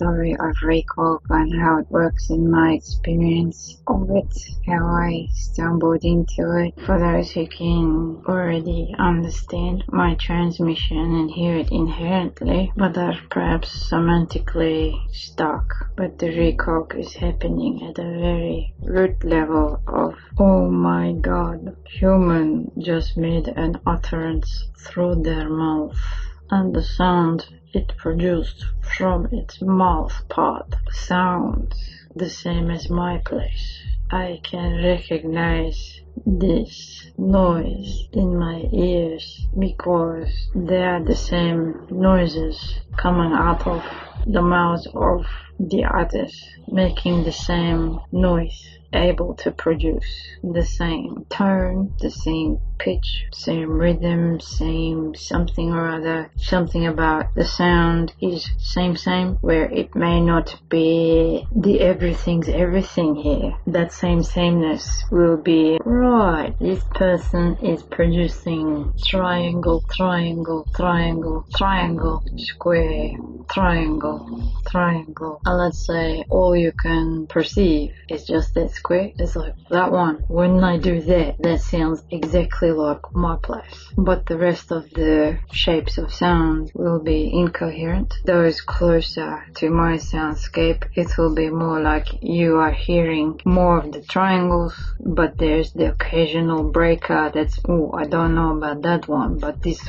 story of Recog and how it works in my experience of it, how I stumbled into it. For those who can already understand my transmission and hear it inherently, but are perhaps semantically stuck. But the Recog is happening at a very root level of, oh my god, human just made an utterance through their mouth, and the sound it produced from its mouth part sounds the same as my place. I can recognize this noise in my ears because they are the same noises coming out of the mouths of the others, making the same noise, able to produce the same tone, the same pitch, same rhythm, same something or other. Something about the sound is same, where it may not be the everything's everything here. That same sameness will be, right, this person is producing triangle, triangle, triangle, triangle, square, triangle, triangle. And let's say all you can perceive is just that square. It's like that one. When I do that, that sounds exactly like my place. But the rest of the shapes of sound will be incoherent. Those closer to my soundscape, it will be more like you are hearing more of the triangles, but there's the occasional breaker that's, oh, I don't know about that one, but this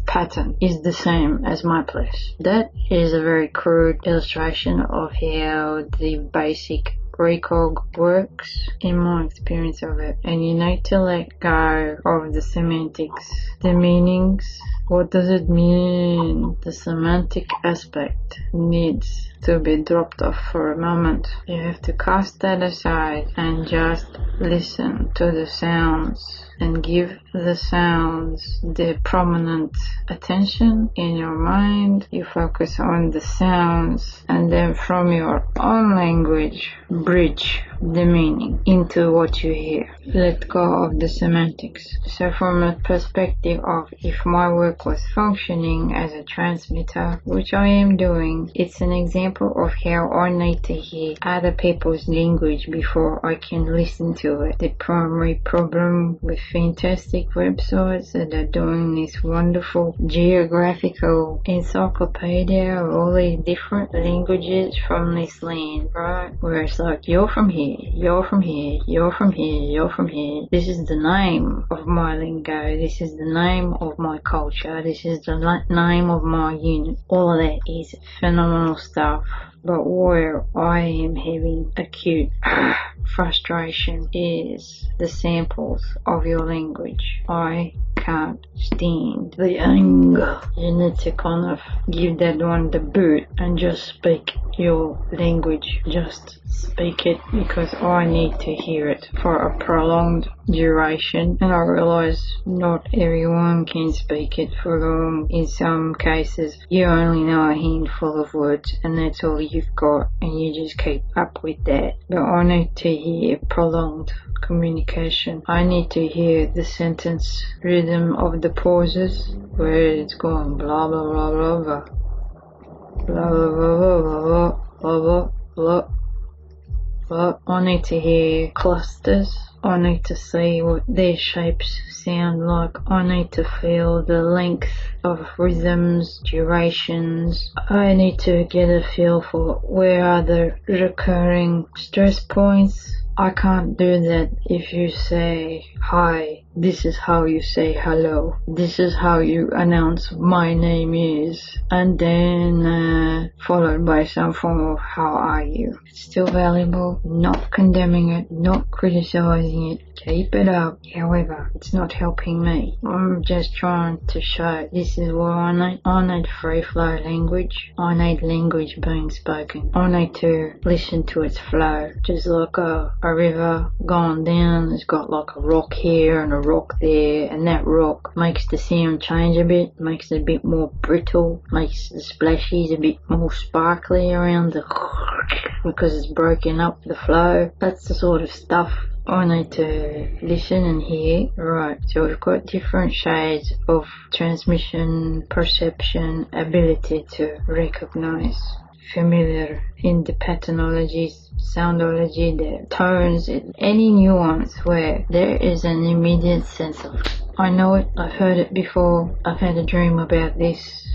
pattern is the same as my place. That is a very crude illustration of how the basic Recog works in my experience of it. And you need to let go of the semantics, the meanings. What does it mean? The semantic aspect needs to be dropped off for a moment. You have to cast that aside and just listen to the sounds and give the sounds the prominent attention in your mind. You focus on the sounds and then from your own language bridge the meaning into what you hear. Let go of the semantics. So from a perspective of if my work was functioning as a transmitter, which I am doing, it's an example of how I need to hear other people's language before I can listen to it. The primary problem with fantastic websites that are doing this wonderful geographical encyclopedia of all these different languages from this land, right? Where it's like, you're from here, you're from here, you're from here, you're from here. This is the name of my lingo, this is the name of my culture, this is the name of my unit. All of that is phenomenal stuff. But where I am having acute frustration is the samples of your language. I can't stand the anger. You need to kind of give that one the boot and just speak your language. Just speak it, because I need to hear it for a prolonged duration, and I realize not everyone can speak it for long. In some cases you only know a handful of words and that's all you've got, and you just keep up with that. But I need to hear prolonged communication. I need to hear the sentence rhythm of the pauses, where it's going blah blah blah blah blah blah blah blah blah blah blah blah. I need to hear clusters. I need to see what their shapes sound like. I need to feel the length of rhythms, durations. I need to get a feel for where are the recurring stress points. I can't do that if you say hi. This is how you say hello. This is how you announce my name is. And then followed by some form of how are you. It's still valuable. Not condemning it. Not criticizing it. Keep it up. However, it's not helping me. I'm just trying to show this is what I need. I need free flow language. I need language being spoken. I need to listen to its flow. Just like a river going down. It's got like a rock here and a rock there, and that rock makes the sound change a bit, makes it a bit more brittle, makes the splashes a bit more sparkly around the because it's broken up the flow. That's the sort of stuff I need to listen and hear. Right, so we've got different shades of transmission, perception, ability to recognize familiar in the patternologies, soundology, the tones, any nuance where there is an immediate sense of, I know it, I've heard it before, I've had a dream about this.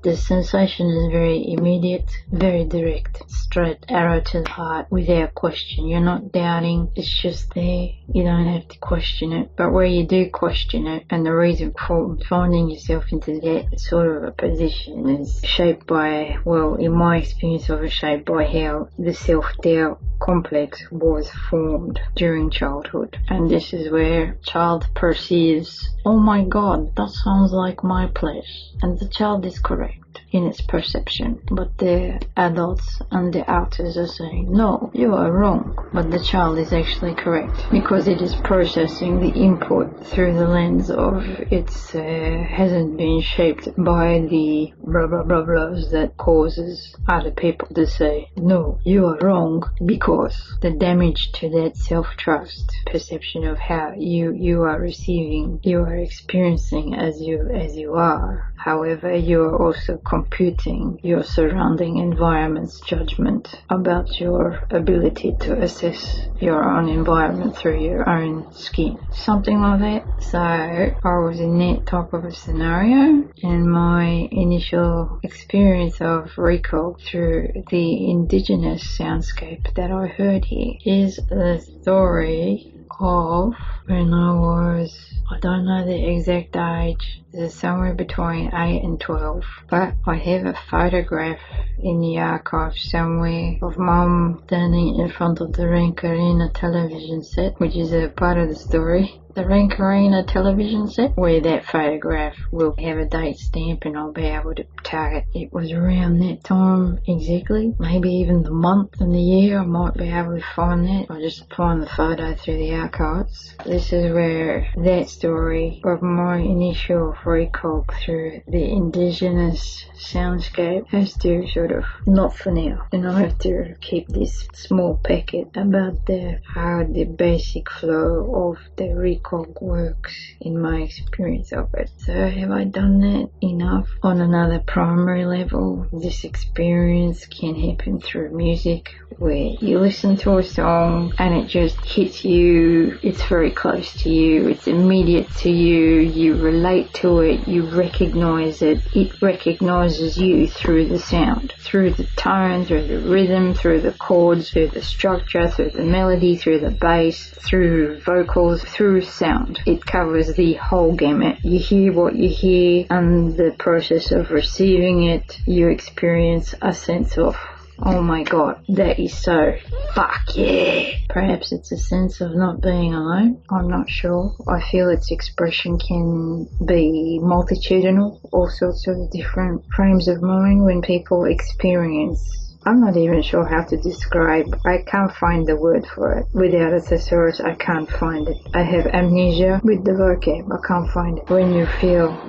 The sensation is very immediate, very direct, straight arrow to the heart without question. You're not doubting, it's just there. You don't have to question it. But where you do question it, and the reason for finding yourself into that sort of a position is shaped by, well, in my experience of it, shaped by how the self-doubt complex was formed during childhood. And this is where child perceives, oh my god, that sounds like my place. And the child is correct in its perception, but the adults and the outers are saying, no, you are wrong, but the child is actually correct because it is processing the input through the lens of it's hasn't been shaped by the blah blah blah blahs that causes other people to say, no, you are wrong, because the damage to that self-trust perception of how you are receiving, you are experiencing as you are. However, you are also computing your surrounding environment's judgment about your ability to assess your own environment through your own skin. Something like that. So I was in that type of a scenario, and my initial experience of Recog through the indigenous soundscape that I heard here is the story of when I don't know the exact age, it's somewhere between 8 and 12, but I have a photograph in the archive somewhere of Mum standing in front of the Recog television set, which is a part of the story. The Recog television set, where that photograph will have a date stamp and I'll be able to target. It was around that time exactly, maybe even the month and the year. I might be able to find that. I just find the photo through the archives. This is where that story of my initial Recog through the indigenous soundscape has to sort of, not for now, and I have to keep this small packet about how the basic flow of the Recog works in my experience of it. So have I done that enough? On another primary level, this experience can happen through music, where you listen to a song and it just hits you, it's very close to you, it's immediate to you, you relate to it, you recognize it recognizes you through the sound, through the tone, through the rhythm, through the chords, through the structure, through the melody, through the bass, through vocals, through sound. It covers the whole gamut. You hear what you hear, and the process of receiving it, you experience a sense of, oh my god, that is so fuck yeah. Perhaps it's a sense of not being alone. I'm not sure. I feel its expression can be multitudinal, all sorts of different frames of mind when people experience. I'm not even sure how to describe. I can't find the word for it. Without a thesaurus, I can't find it. I have amnesia with the vocab. I can't find it. When you feel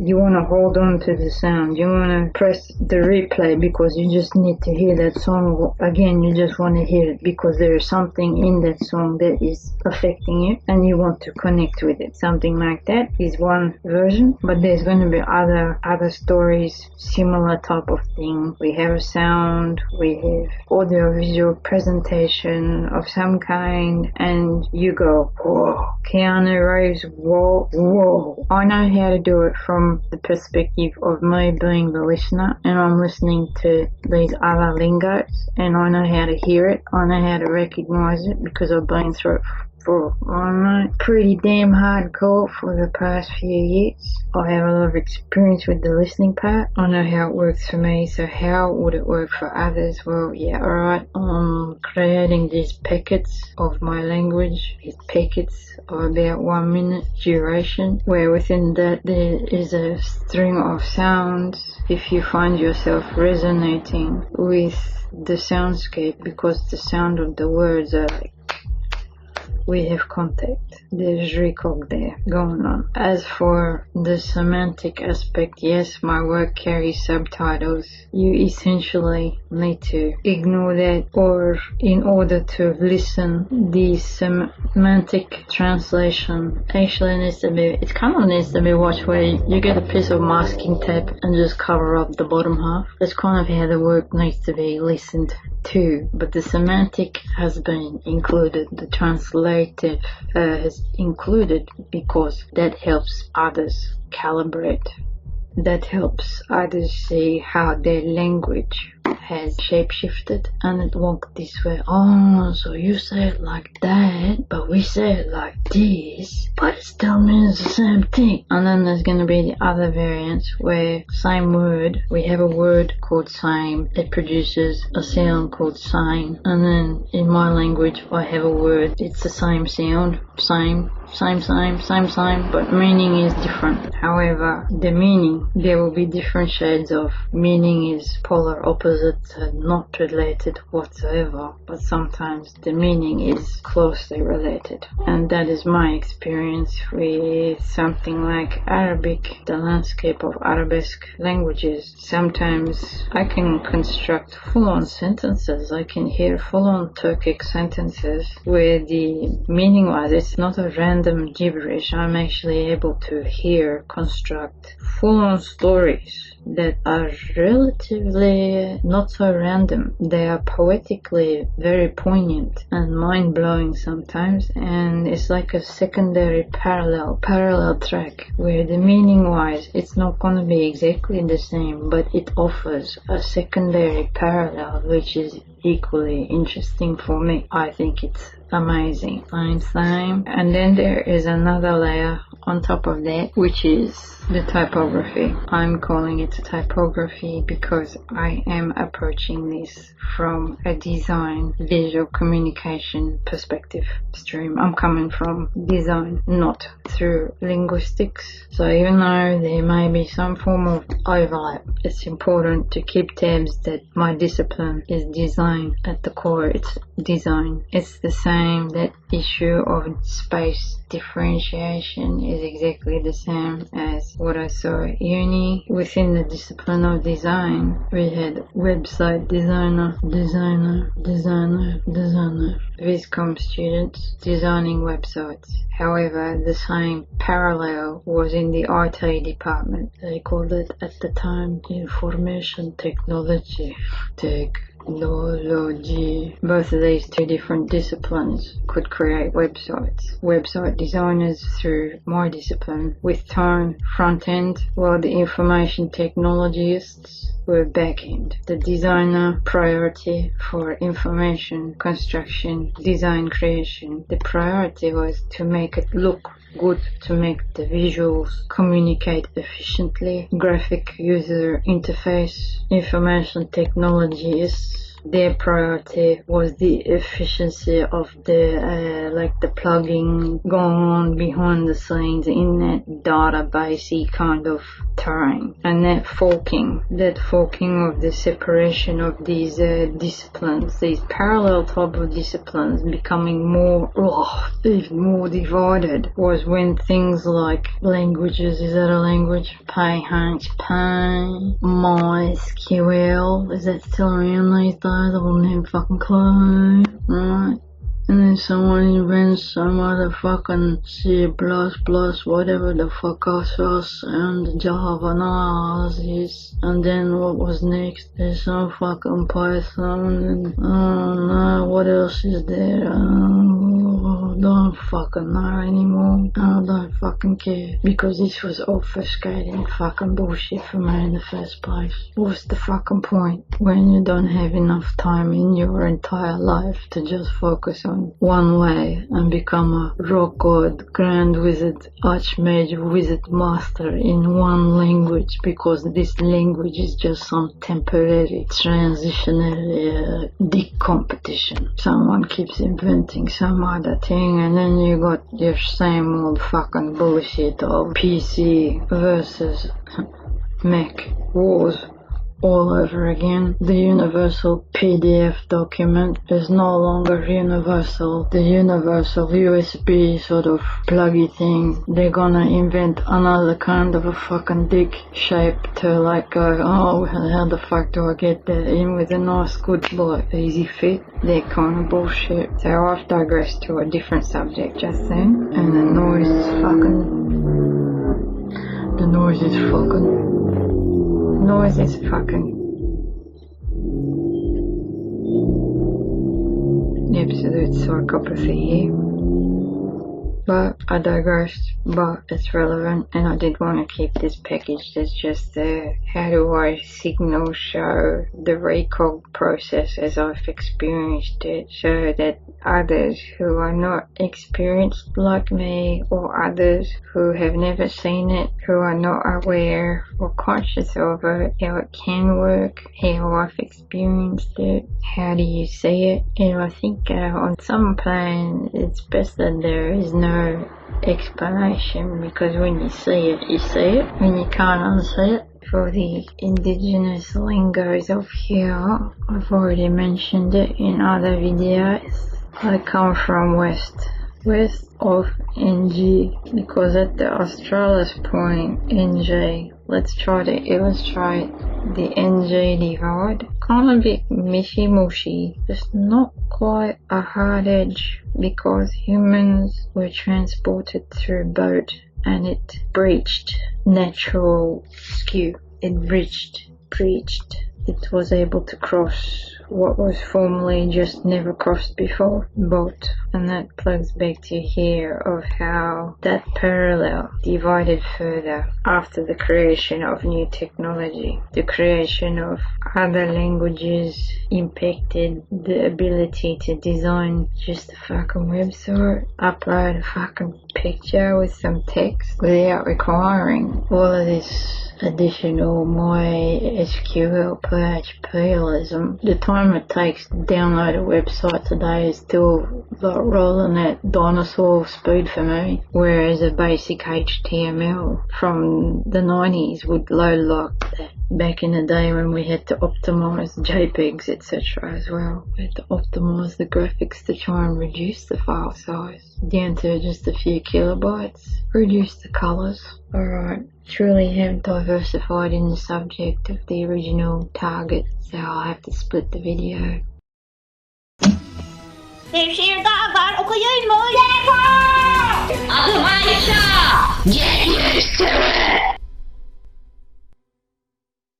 you want to hold on to the sound, you want to press the replay because you just need to hear that song again, you just want to hear it because there is something in that song that is affecting you and you want to connect with it. Something like that is one version, but there's going to be other stories, similar type of thing. We have a sound, we have audio-visual presentation of some kind, and you go, whoa, Keanu Reeves, whoa. I know how to do it from the perspective of me being the listener, and I'm listening to these other lingos, and I know how to hear it, I know how to recognize it because I've been through it for, I don't know, pretty damn hardcore for the past few years. I have a lot of experience with the listening part. I know how it works for me, so how would it work for others? Well, yeah, alright, I'm creating these packets of my language, these packets of about 1 minute duration, where within that there is a string of sounds. If you find yourself resonating with the soundscape because the sound of the words are like we have contact. There's Recog there going on. As for the semantic aspect, yes, my work carries subtitles. You essentially need to ignore that, or in order to listen, the semantic translation actually needs to be, it kind of needs to be watched where you get a piece of masking tape and just cover up the bottom half. That's kind of how the work needs to be listened to, but the semantic has been included, the translative has included, because that helps others calibrate. That helps others see how their language has shape-shifted and it walked this way. Oh, so you say it like that, but we say it like this, but it still means the same thing. And then there's going to be the other variants where same word, we have a word called same, it produces a sound called same, and then in my language I have a word, it's the same sound, same, but meaning is different. However, the meaning, there will be different shades of meaning, is polar opposites and not related whatsoever, but sometimes the meaning is closely related. And that is my experience with something like Arabic, the landscape of arabesque languages. Sometimes I can construct full-on sentences, I can hear full-on turkic sentences where the meaning-wise, it's not a random gibberish. I'm actually able to hear, construct full-on stories that are relatively not so random. They are poetically very poignant and mind-blowing sometimes, and it's like a secondary parallel track where the meaning-wise it's not going to be exactly the same, but it offers a secondary parallel which is equally interesting for me. I think it's amazing. Same. And then there is another layer on top of that, which is the typography. I'm calling it a typography because I am approaching this from a design, visual communication perspective stream. I'm coming from design, not through linguistics. So even though there may be some form of overlap, it's important to keep tabs that my discipline is design at the core. It's design. It's the same, that issue of space differentiation is exactly the same as what I saw at uni. Within the discipline of design, we had website designer, Viscom students designing websites. However, the same parallel was in the IT department. They called it at the time information technology. Both of these two different disciplines could create websites. Website designers through my discipline with tone front end, while the information technologists were back end. The designer priority for information construction, design creation, the priority was to make it look good, to make the visuals communicate efficiently. Graphic user interface, information technologies, their priority was the efficiency of the the plugging going on behind the scenes in that databasey kind of terrain. And that forking of the separation of these disciplines, these parallel type of disciplines becoming even more divided, was when things like languages, is that a language? PHP, MySQL, is that still around these days? I wouldn't have fucking clue, right? And then someone invents some other fucking C++, whatever the fuck else, and Java, this. And then what was next? There's some fucking Python, and I don't know, what else is there? Don't fucking know anymore. I don't fucking care, because this was obfuscating fucking bullshit for me in the first place. What's the fucking point when you don't have enough time in your entire life to just focus on one way and become a rock god, grand wizard, archmage, wizard master in one language, because this language is just some temporary transitionary dick competition. Someone keeps inventing some other thing, and then you got your same old fucking bullshit of PC versus Mac wars. all over again. The universal PDF document is no longer universal. The universal USB sort of pluggy thing, they're gonna invent another kind of a fucking dick shape to like go, oh, how the fuck do I get that in with a nice good like easy fit? That kind of bullshit. So I've digressed to a different subject just then, and the noise is fucking absolute psychopathy here. But I digressed, but it's relevant, and I did want to keep this package that's just there. How do I signal show the Recog process as I've experienced it, so that others who are not experienced like me, or others who have never seen it, who are not aware or conscious of it, how it can work, how I've experienced it, how do you see it? And I think on some plane it's best that there is no explanation, because when you see it, you see it, and you can't unsee it. For the indigenous lingos of here, I've already mentioned it in other videos. I come from west of NG, because at the Australis point, NG, let's try to illustrate the NG divide. Kind of a bit mishy-mushy, just not quite a hard edge, because humans were transported through boat and it breached natural skew. It breached. It was able to cross what was formerly just never crossed before, boat. And that plugs back to here of how that parallel divided further after the creation of new technology. The creation of other languages impacted the ability to design just a fucking website, upload a fucking picture with some text without requiring all of this additional MySQL PHPism. The time it takes to download a website today is still like rolling at dinosaur speed for me, whereas a basic HTML from the 90s would load like that. Back in the day when we had to optimize JPEGs etc. as well, we had to optimize the graphics to try and reduce the file size down to just a few kilobytes, reduce the colors. Alright, truly have diversified in the subject of the original target, so I'll have to split the video. Bir şiir daha var, okuyayım mı? Yeter! Adım Ayşe!